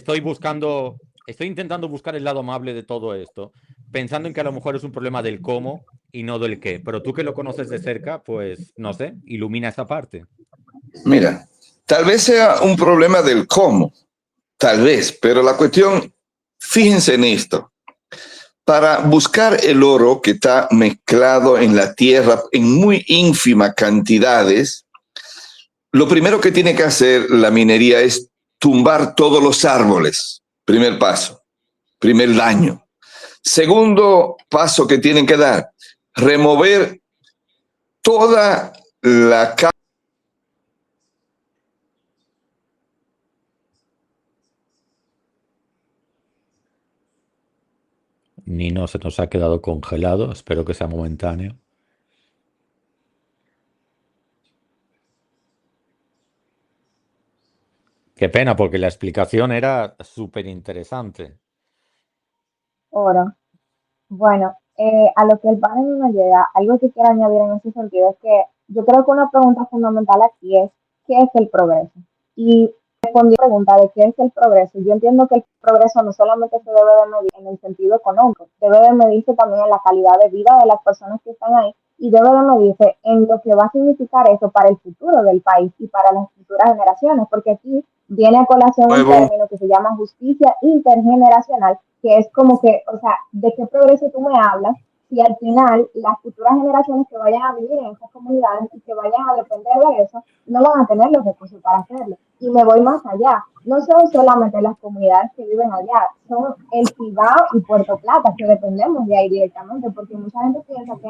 intentando buscar el lado amable de todo esto, pensando en que a lo mejor es un problema del cómo y no del qué, pero tú que lo conoces de cerca, pues no sé, ilumina esa parte. Mira, tal vez sea un problema del cómo, tal vez, pero la cuestión, fíjense en esto, para buscar el oro que está mezclado en la tierra en muy ínfimas cantidades, lo primero que tiene que hacer la minería es tumbar todos los árboles, primer paso, primer daño. Segundo paso que tienen que dar, remover toda la capa. Nino se nos ha quedado congelado, espero que sea momentáneo. Qué pena, porque la explicación era súper interesante. Oro. Bueno, a lo que el panel nos llega, algo que quiero añadir en ese sentido es que yo creo que una pregunta fundamental aquí es, ¿qué es el progreso? Y respondiendo a la pregunta de qué es el progreso, yo entiendo que el progreso no solamente se debe de medir en el sentido económico, debe de medirse también en la calidad de vida de las personas que están ahí y debe de medirse en lo que va a significar eso para el futuro del país y para las futuras generaciones, porque aquí viene a colación un término que se llama justicia intergeneracional, que es como que, o sea, ¿de qué progreso tú me hablas si al final las futuras generaciones que vayan a vivir en esas comunidades y que vayan a depender de eso, no van a tener los recursos para hacerlo? Y me voy más allá. No son solamente las comunidades que viven allá, son el Cibao y Puerto Plata, que dependemos de ahí directamente, porque mucha gente piensa que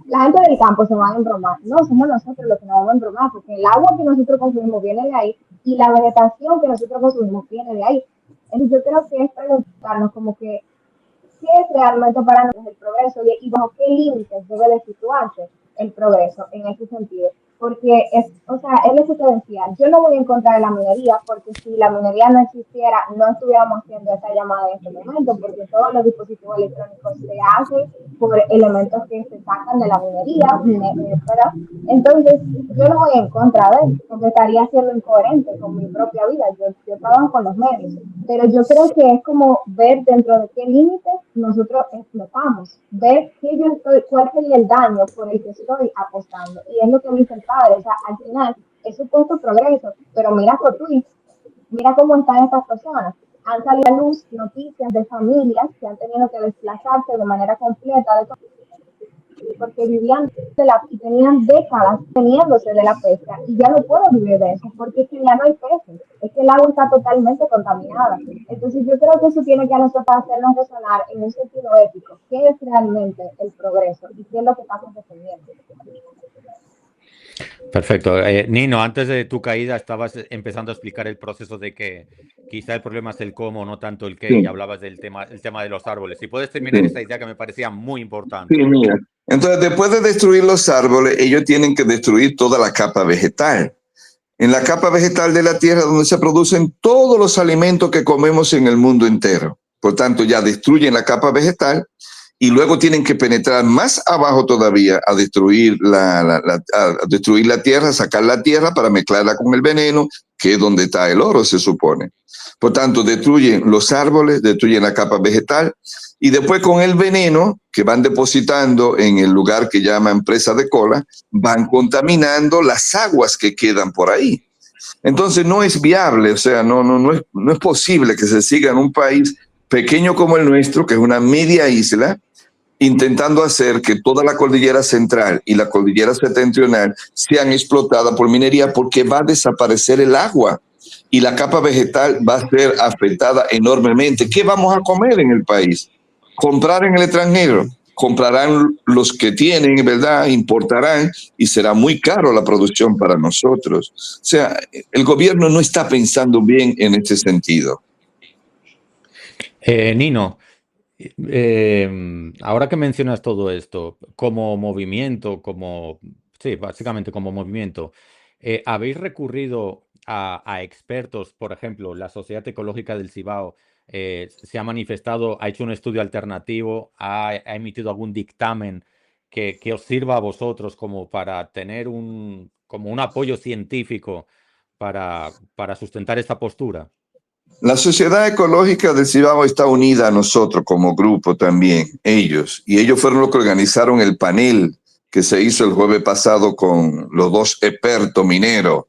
la gente del campo se va a embromar. No, somos nosotros los que nos vamos a embromar, porque el agua que nosotros consumimos viene de ahí y la vegetación que nosotros consumimos viene de ahí. Entonces yo creo que es preguntarnos como que qué es realmente para nosotros el progreso y bajo qué límites debe de situarse el progreso en ese sentido. Porque es lo que te decía, yo no voy en contra de la minería, porque si la minería no existiera, no estuviéramos haciendo esta llamada en este momento, porque todos los dispositivos electrónicos se hacen por elementos que se sacan de la minería, ¿verdad? Entonces, yo no voy en contra de eso, porque estaría siendo incoherente con mi propia vida, yo trabajo con los medios, pero yo creo que es como ver dentro de qué límites nosotros explotamos, ver cuál sería el daño por el que estoy apostando, y es lo que dice el padre, o sea, al final es supuesto progreso, pero mira por Twitter, mira cómo están estas personas. Han salido a luz noticias de familias que han tenido que desplazarse de manera completa porque vivían y tenían décadas teniéndose de la pesca y ya no pueden vivir de eso porque es que ya no hay peces, es que el agua está totalmente contaminada. Entonces yo creo que eso tiene que a nosotros hacernos resonar en un sentido ético. ¿Qué es realmente el progreso y qué es lo que estamos defendiendo? Perfecto. Nino, antes de tu caída estabas empezando a explicar el proceso de que quizá el problema es el cómo, no tanto el qué, Sí. y hablabas del tema de los árboles. Si puedes terminar esa idea que me parecía muy importante. Sí, mira. Entonces, después de destruir los árboles, ellos tienen que destruir toda la capa vegetal. En la capa vegetal de la tierra donde se producen todos los alimentos que comemos en el mundo entero. Por tanto, ya destruyen la capa vegetal y luego tienen que penetrar más abajo todavía a destruir destruir la tierra, sacar la tierra para mezclarla con el veneno, que es donde está el oro, se supone. Por tanto, destruyen los árboles, destruyen la capa vegetal y después con el veneno que van depositando en el lugar que llaman presa de cola, van contaminando las aguas que quedan por ahí. Entonces no es viable, o sea, no es posible que se siga en un país pequeño como el nuestro, que es una media isla, intentando hacer que toda la cordillera central y la cordillera septentrional sean explotadas por minería, porque va a desaparecer el agua y la capa vegetal va a ser afectada enormemente. ¿Qué vamos a comer en el país? Comprar en el extranjero. Comprarán los que tienen, ¿verdad? Importarán y será muy caro la producción para nosotros. O sea, el gobierno no está pensando bien en este sentido. Nino, ahora que mencionas todo esto, como movimiento, sí, básicamente como movimiento, ¿habéis recurrido a expertos? Por ejemplo, la Sociedad Ecológica del Cibao se ha manifestado, ha hecho un estudio alternativo, ha emitido algún dictamen que os sirva a vosotros como para tener como un apoyo científico para sustentar esta postura. La Sociedad Ecológica del Cibao está unida a nosotros como grupo también, ellos. Y ellos fueron los que organizaron el panel que se hizo el jueves pasado con los dos expertos mineros,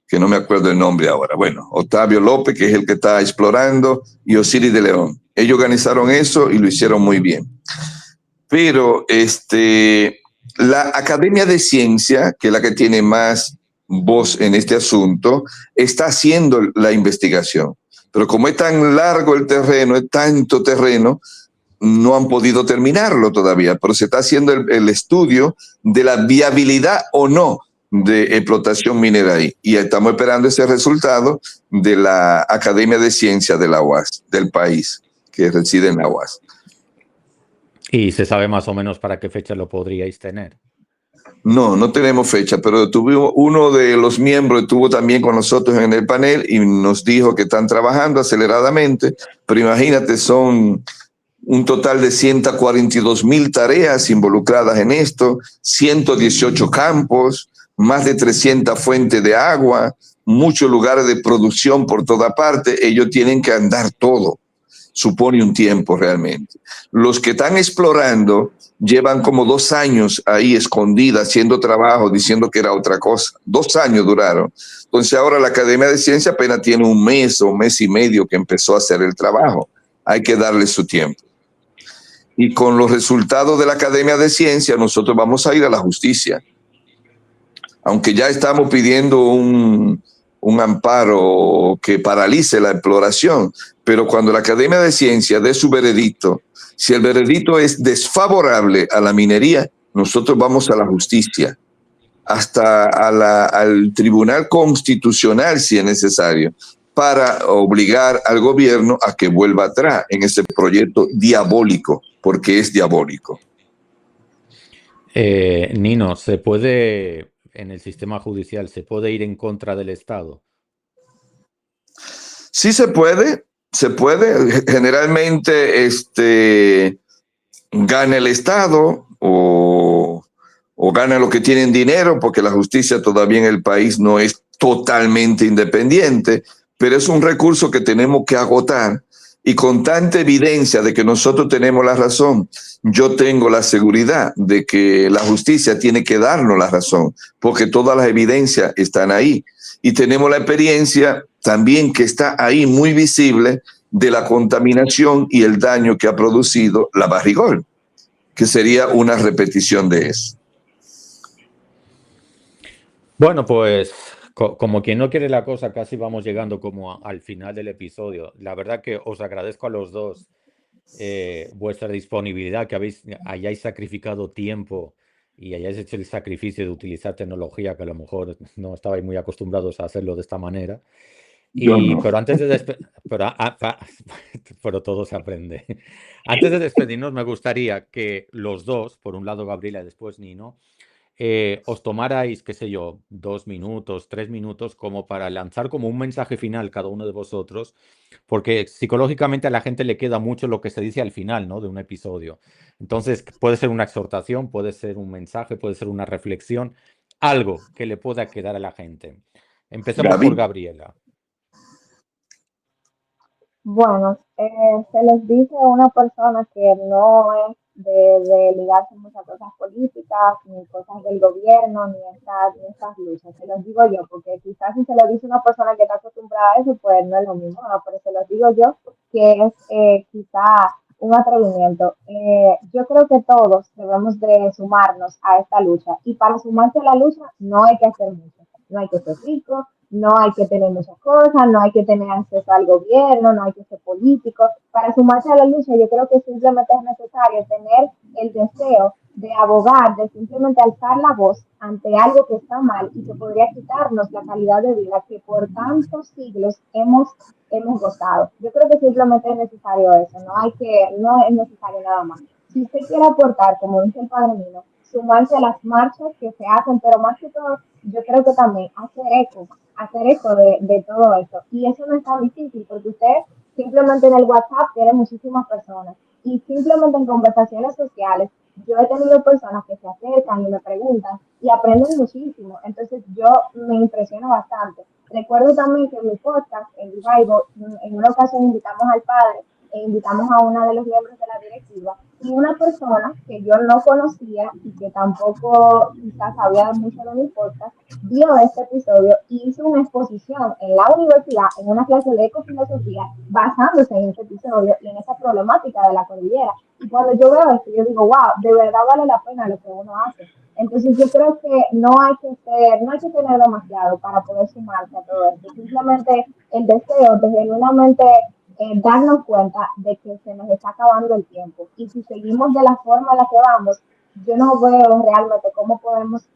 que no me acuerdo el nombre ahora. Bueno, Octavio López, que es el que está explorando, y Osiris de León. Ellos organizaron eso y lo hicieron muy bien. Pero la Academia de Ciencia, que es la que tiene más voz en este asunto, está haciendo la investigación. Pero como es tan largo el terreno, es tanto terreno, no han podido terminarlo todavía, pero se está haciendo el estudio de la viabilidad o no de explotación minera ahí. Y estamos esperando ese resultado de la Academia de Ciencias de la UAS, del país, que reside en la UAS. ¿Y se sabe más o menos para qué fecha lo podríais tener? No tenemos fecha, pero tuvimos uno de los miembros, estuvo también con nosotros en el panel y nos dijo que están trabajando aceleradamente, pero imagínate, son un total de 142,000 tareas involucradas en esto, 118 campos, más de 300 fuentes de agua, muchos lugares de producción por toda parte. Ellos tienen que andar todo. Supone un tiempo realmente. Los que están explorando llevan como 2 años ahí escondidas, haciendo trabajo, diciendo que era otra cosa. 2 años duraron. Entonces ahora la Academia de Ciencia apenas tiene 1 mes o 1 mes y medio que empezó a hacer el trabajo. Hay que darle su tiempo. y con los resultados de la Academia de Ciencias nosotros vamos a ir a la justicia. Aunque ya estamos pidiendo un amparo que paralice la exploración, pero cuando la Academia de Ciencias dé su veredicto, si el veredicto es desfavorable a la minería, nosotros vamos a la justicia, hasta al Tribunal Constitucional si es necesario, para obligar al gobierno a que vuelva atrás en ese proyecto diabólico, porque es diabólico. Nino, ¿se puede, en el sistema judicial, se puede ir en contra del Estado? Sí se puede. Generalmente gana el Estado o gana los que tienen dinero, porque la justicia todavía en el país no es totalmente independiente, pero es un recurso que tenemos que agotar. Y con tanta evidencia de que nosotros tenemos la razón, yo tengo la seguridad de que la justicia tiene que darnos la razón, porque todas las evidencias están ahí. Y tenemos la experiencia también que está ahí muy visible de la contaminación y el daño que ha producido la Barrigol, que sería una repetición de eso. Bueno, pues como quien no quiere la cosa, casi vamos llegando como al final del episodio. La verdad que os agradezco a los dos vuestra disponibilidad, que hayáis sacrificado tiempo y hayáis hecho el sacrificio de utilizar tecnología que a lo mejor no estabais muy acostumbrados a hacerlo de esta manera. Pero antes de pero todo se aprende. Antes de despedirnos, me gustaría que los dos, por un lado Gabriela y después Nino, os tomarais, qué sé yo, 2 minutos, 3 minutos, como para lanzar como un mensaje final cada uno de vosotros, porque psicológicamente a la gente le queda mucho lo que se dice al final, ¿no?, de un episodio. Entonces, puede ser una exhortación, puede ser un mensaje, puede ser una reflexión, algo que le pueda quedar a la gente. Empecemos por Gabriela. Bueno, se les dice a una persona que no es de ligarse muchas cosas políticas, ni cosas del gobierno, ni estas luchas. Se los digo yo, porque quizás si se lo dice una persona que está acostumbrada a eso, pues no es lo mismo, ¿no? Pero se los digo yo, que es quizá un atrevimiento. Yo creo que todos debemos de sumarnos a esta lucha, y para sumarse a la lucha no hay que hacer mucho, no hay que ser rico, no hay que tener muchas cosas, no hay que tener acceso al gobierno, no hay que ser político. Para sumarse a la lucha, yo creo que simplemente es necesario tener el deseo de abogar, de simplemente alzar la voz ante algo que está mal y que podría quitarnos la calidad de vida que por tantos siglos hemos gozado. Yo creo que simplemente es necesario eso, no es necesario nada más. Si usted quiere aportar, como dice el padre Nino, sumarse a las marchas que se hacen, pero más que todo, yo creo que también hacer eco de todo eso. Y eso no es tan difícil, porque usted simplemente en el WhatsApp tiene muchísimas personas, y simplemente en conversaciones sociales yo he tenido personas que se acercan y me preguntan y aprenden muchísimo. Entonces yo me impresiono bastante. Recuerdo también que en mi podcast, en Revival, en una ocasión invitamos al padre e invitamos a una de los miembros de la directiva, y una persona que yo no conocía y que tampoco quizás sabía mucho de mi podcast, vio este episodio y hizo una exposición en la universidad, en una clase de ecofilosofía, basándose en este episodio y en esa problemática de la cordillera. Y cuando yo veo esto, yo digo, wow, de verdad vale la pena lo que uno hace. Entonces yo creo que no hay que tener demasiado para poder sumarse a todo esto. Simplemente el deseo de genuinamente darnos cuenta de que se nos está acabando el tiempo. Y si seguimos de la forma en la que vamos, yo no veo realmente cómo podemos,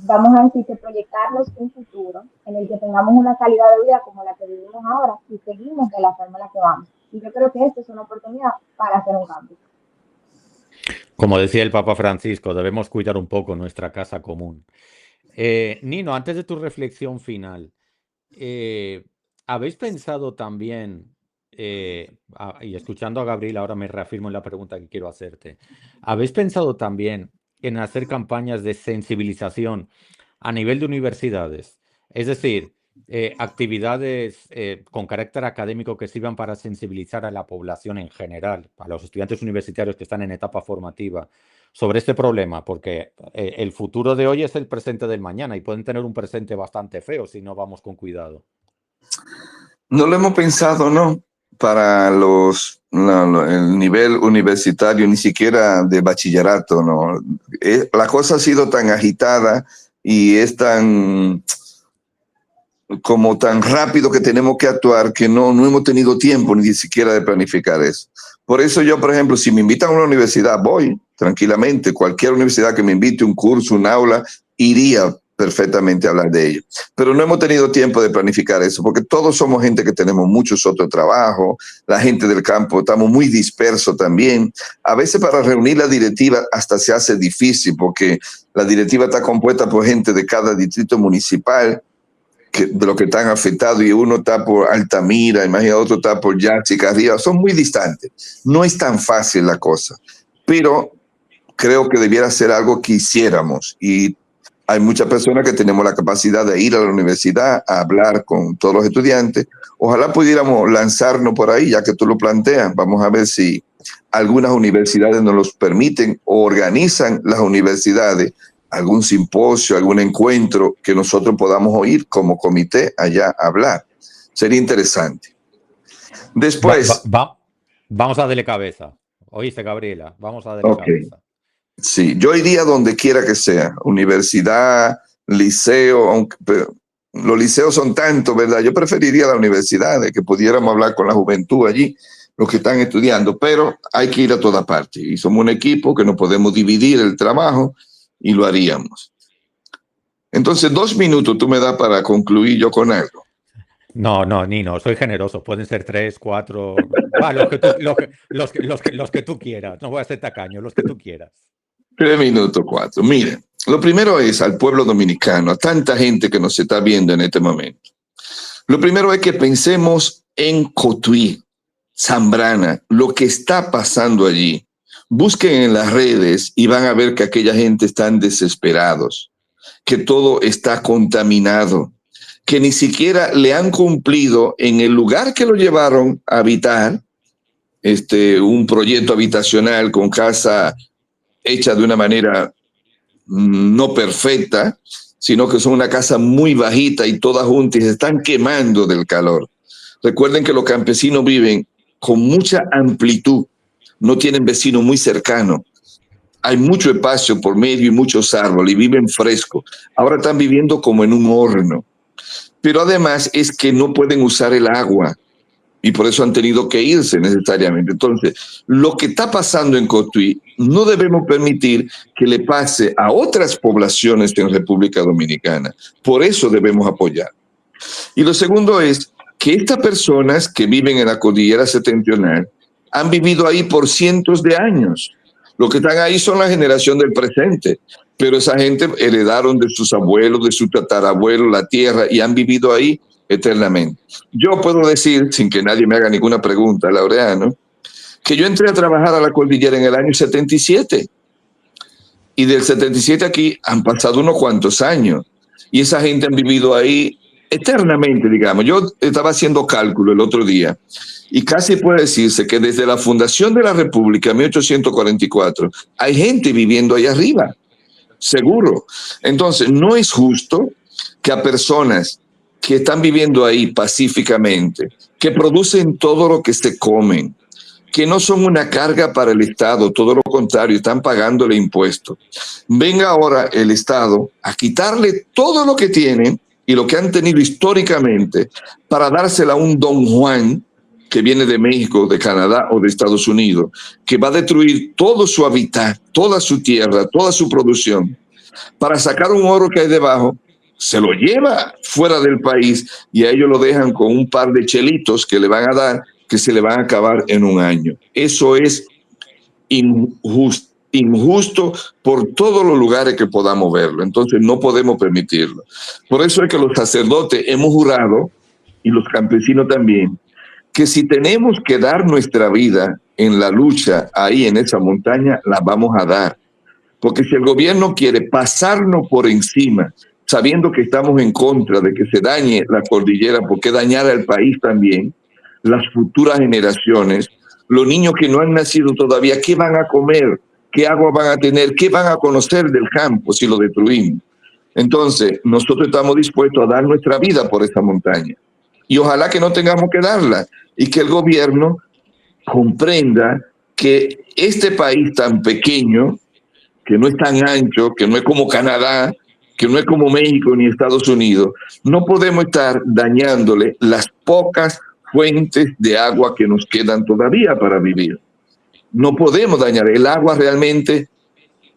vamos a decir, que proyectarnos un futuro en el que tengamos una calidad de vida como la que vivimos ahora, si seguimos de la forma en la que vamos. Y yo creo que esto es una oportunidad para hacer un cambio. Como decía el Papa Francisco, debemos cuidar un poco nuestra casa común. Nino, antes de tu reflexión final, ¿habéis pensado también, y escuchando a Gabriel ahora me reafirmo en la pregunta que quiero hacerte, ¿habéis pensado también en hacer campañas de sensibilización a nivel de universidades? Es decir, actividades con carácter académico que sirvan para sensibilizar a la población en general, a los estudiantes universitarios que están en etapa formativa, sobre este problema, porque el futuro de hoy es el presente del mañana y pueden tener un presente bastante feo si no vamos con cuidado. No lo hemos pensado, no, para el nivel universitario, ni siquiera de bachillerato, ¿no? La cosa ha sido tan agitada y es tan rápido que tenemos que actuar que no hemos tenido tiempo ni siquiera de planificar eso. Por eso yo, por ejemplo, si me invitan a una universidad, voy tranquilamente. Cualquier universidad que me invite, un curso, un aula, iría perfectamente a hablar de ello. Pero no hemos tenido tiempo de planificar eso, porque todos somos gente que tenemos muchos otros trabajos, la gente del campo estamos muy dispersos también. A veces para reunir la directiva hasta se hace difícil, porque la directiva está compuesta por gente de cada distrito municipal, de los que están afectados, y uno está por Altamira, imagina, otro está por Yachica, arriba, son muy distantes. No es tan fácil la cosa, pero creo que debiera ser algo que hiciéramos, y hay muchas personas que tenemos la capacidad de ir a la universidad a hablar con todos los estudiantes. Ojalá pudiéramos lanzarnos por ahí, ya que tú lo planteas. Vamos a ver si algunas universidades nos los permiten o organizan las universidades algún simposio, algún encuentro que nosotros podamos oír como comité allá hablar. Sería interesante. Después... Vamos a darle cabeza. Oíste, Gabriela, vamos a darle cabeza. Sí, yo iría donde quiera que sea, universidad, liceo, aunque los liceos son tantos, ¿verdad? Yo preferiría la universidad, de que pudiéramos hablar con la juventud allí, los que están estudiando, pero hay que ir a toda parte. Y somos un equipo que nos podemos dividir el trabajo y lo haríamos. Entonces, 2 minutos tú me das para concluir yo con algo. No, Nino, soy generoso. Pueden ser 3, 4, los que tú quieras. No voy a ser tacaño, los que tú quieras. 3 minutos, 4. Miren, lo primero es al pueblo dominicano, a tanta gente que nos está viendo en este momento. Lo primero es que pensemos en Cotuí, Zambrana, lo que está pasando allí. Busquen en las redes y van a ver que aquella gente están desesperados, que todo está contaminado, que ni siquiera le han cumplido en el lugar que lo llevaron a habitar, un proyecto habitacional con casa hecha de una manera no perfecta, sino que son una casa muy bajita y todas juntas y se están quemando del calor. Recuerden que los campesinos viven con mucha amplitud, no tienen vecinos muy cercanos. Hay mucho espacio por medio y muchos árboles y viven frescos. Ahora están viviendo como en un horno. Pero además es que no pueden usar el agua y por eso han tenido que irse necesariamente. Entonces, lo que está pasando en Cotuí no debemos permitir que le pase a otras poblaciones en República Dominicana. Por eso debemos apoyar. Y lo segundo es que estas personas que viven en la cordillera septentrional han vivido ahí por cientos de años. Los que están ahí son la generación del presente, pero esa gente heredaron de sus abuelos, de sus tatarabuelos la tierra y han vivido ahí eternamente. Yo puedo decir, sin que nadie me haga ninguna pregunta, Laureano, que yo entré a trabajar a la cordillera en el año 77 y del 77 aquí han pasado unos cuantos años y esa gente han vivido ahí eternamente, digamos. Yo estaba haciendo cálculo el otro día y casi puede decirse que desde la fundación de la República en 1844 hay gente viviendo ahí arriba, seguro. Entonces, no es justo que a personas que están viviendo ahí pacíficamente, que producen todo lo que se comen, que no son una carga para el Estado, todo lo contrario, están pagándole impuestos. Venga ahora el Estado a quitarle todo lo que tienen y lo que han tenido históricamente para dársela a un Don Juan que viene de México, de Canadá o de Estados Unidos, que va a destruir todo su hábitat, toda su tierra, toda su producción, para sacar un oro que hay debajo, se lo lleva fuera del país y a ellos lo dejan con un par de chelitos que le van a dar, que se le van a acabar en un año. Eso es injusto por todos los lugares que podamos verlo. Entonces no podemos permitirlo. Por eso es que los sacerdotes hemos jurado, y los campesinos también, que si tenemos que dar nuestra vida en la lucha ahí en esa montaña, la vamos a dar. Porque si el gobierno quiere pasarnos por encima, sabiendo que estamos en contra de que se dañe la cordillera, porque dañar al país también, las futuras generaciones, los niños que no han nacido todavía, ¿qué van a comer? ¿Qué agua van a tener? ¿Qué van a conocer del campo si lo destruimos? Entonces, nosotros estamos dispuestos a dar nuestra vida por esta montaña. Y ojalá que no tengamos que darla. y que el gobierno comprenda que este país tan pequeño, que no es tan ancho, que no es como Canadá, que no es como México ni Estados Unidos, no podemos estar dañándole las pocas fuentes de agua que nos quedan todavía para vivir. No podemos dañar. El agua realmente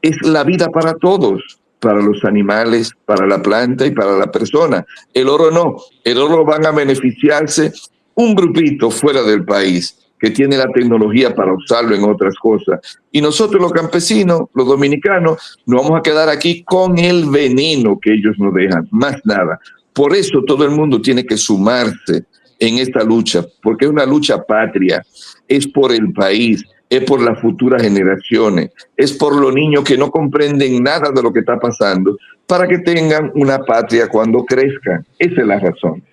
es la vida para todos, para los animales, para la planta y para la persona. El oro no. El oro van a beneficiarse un grupito fuera del país que tiene la tecnología para usarlo en otras cosas. Y nosotros los campesinos, los dominicanos, nos vamos a quedar aquí con el veneno que ellos nos dejan, más nada. Por eso todo el mundo tiene que sumarse en esta lucha, porque es una lucha patria, es por el país, es por las futuras generaciones, es por los niños que no comprenden nada de lo que está pasando, para que tengan una patria cuando crezcan. Esa es la razón.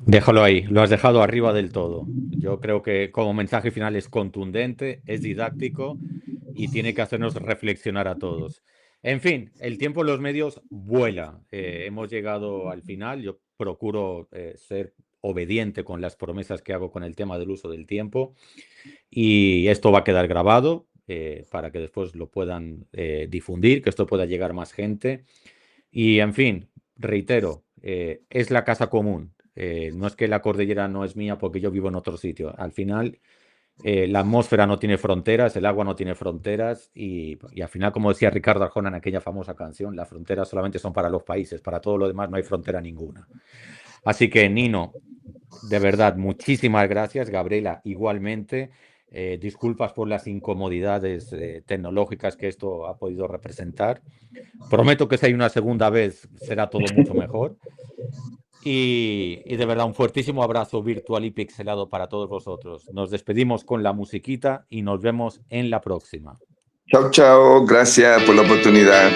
Déjalo ahí, lo has dejado arriba del todo. Yo creo que como mensaje final es contundente, es didáctico y tiene que hacernos reflexionar a todos. En fin, el tiempo en los medios vuela. Hemos llegado al final. Yo procuro ser obediente con las promesas que hago con el tema del uso del tiempo y esto va a quedar grabado para que después lo puedan difundir, que esto pueda llegar más gente. Y en fin, reitero, es la casa común. No es que la cordillera no es mía porque yo vivo en otro sitio. Al final, la atmósfera no tiene fronteras, el agua no tiene fronteras y al final, como decía Ricardo Arjona en aquella famosa canción, las fronteras solamente son para los países, para todo lo demás no hay frontera ninguna. Así que, Nino, de verdad, muchísimas gracias. Gabriela, igualmente. Disculpas por las incomodidades tecnológicas que esto ha podido representar. Prometo que si hay una segunda vez será todo mucho mejor. Y de verdad, un fuertísimo abrazo virtual y pixelado para todos vosotros. Nos despedimos con la musiquita y nos vemos en la próxima. Chao, chao. Gracias por la oportunidad.